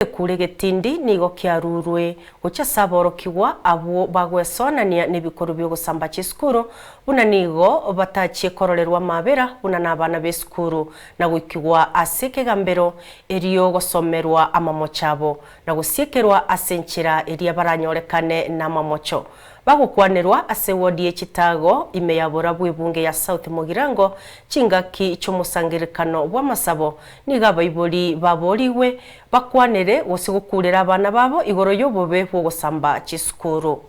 Kure getindi nigo kiarurwe ucha saborokigwa abo bagwesonania n'ebikoro byo gusamba chiskuru buna nigo batachie kororerwa mabera buna nabana beskuru na gwikigwa aseke gambero eriyo gosomerwa amamochabo na gusiekerwa asenchira eria baranyorekane na mamocho bagukwanirwa ase wodi y'Ekitago imeyabora bw'ebunge ya South Mugirango chingaki cy'umusangirikano bw'amasabo niga abaibori baboriwe bakwanire gusigukurira abana babo igoro y'obobe bwo gusamba chiskuru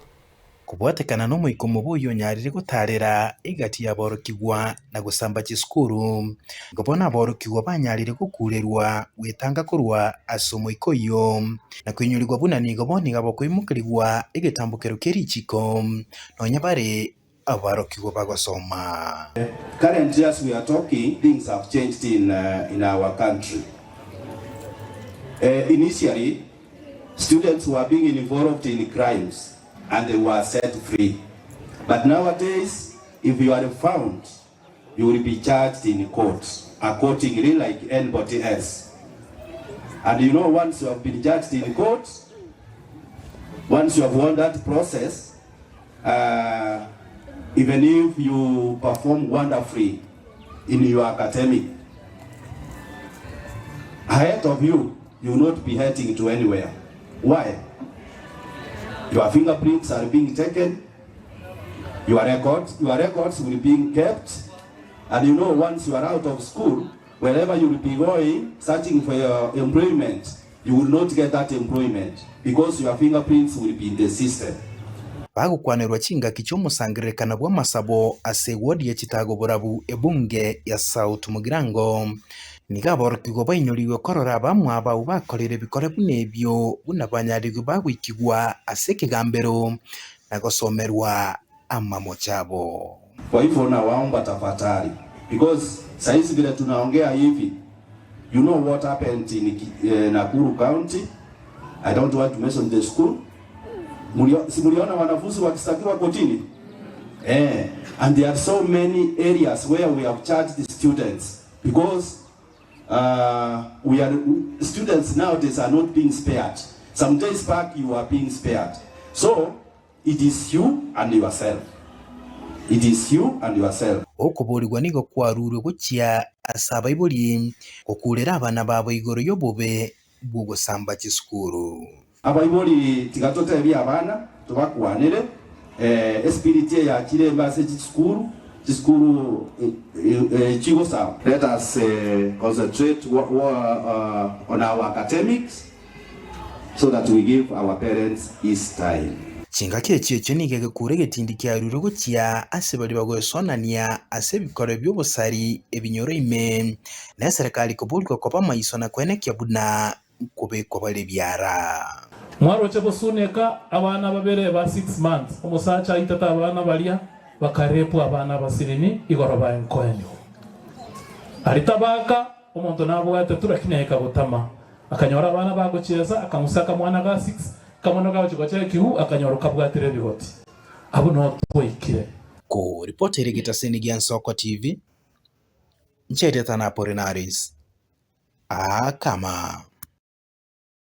kubwatekana no muikomo buyo nyarire gutarera igati yaborokigwa na gusamba chiskuru ngobona aborokigwa banyarire gukurerwa wetanga kurwa asomo ikoyo na kwinyurirwa buna nigo boni gabo kwimukirwa igetambukero kerichiko nonya bare aborokigwa bagosoma. Currently, as we are talking, things have changed in our country. Initially, students were being involved in crimes and they were set free. But nowadays, if you are found, you will be charged in court, accordingly like anybody else. And you know, once you have been judged in court, once you have won that process, even if you perform wonderfully in your academic, ahead of you, you will not be heading to anywhere. Why? Your fingerprints are being taken, your records will be being kept, and you know, once you are out of school, wherever you will be going, searching for your employment, you will not get that employment because your fingerprints will be in the system. Bagukwanirwa chingaki cy'umusangirikana bw'amasabo ase wodi y'Ekitago burabu ebunge ya South Mugirango niga aborokigwa bainyuriwe korora bamwe aba bakorera bikore bunebyo bunabanyarigwa bagwikigwa ase kigambero na gosomerwa amamochabo. Kwa hivyo nawaomba tafadhali, because saizi vile tunaongea hivi, you know what happened in Nakuru County. I don't want to mention the school. Simuliona wanafunzi wakistakiwa kotini. And there are so many areas where we have charged the students because students nowadays are not being spared. Some days back you are being spared. So it is you and yourself. It is you and yourself. Okuburirwa nigo kwarurwe gukia asaba iburi okurera abana babo igoro y'obobe bwo gusamba chiskuru. Abaibori tigatote bya abana tubakwanire espiriti ya kiremba se chiskuru chigo sawa. Let us concentrate on our academics so that we give our parents his time. Chingaki ekyo nigege kure getindi kyarure gukia ase bali bagwesonania ase bikore by'obusari ebinyoro ime na serikali kubulwa kwa maiso na kwenekya buna kubeko bali byara. Mwaro chebosuneka abana babere ba 6 months umusacha itata abana balia bakarepu abana basirini igoro baenkoenyo aritabaka umuntu nabo gatatu rakineka gutama akanyora abana bagocheza akamusaka mwana ga 6 kamono ga chikoche kihu akanyoroka bwatire bigoti abo no twoikire ko reporter Gitaseni Gyansoko TV Nchete Tana Porinaris Akama.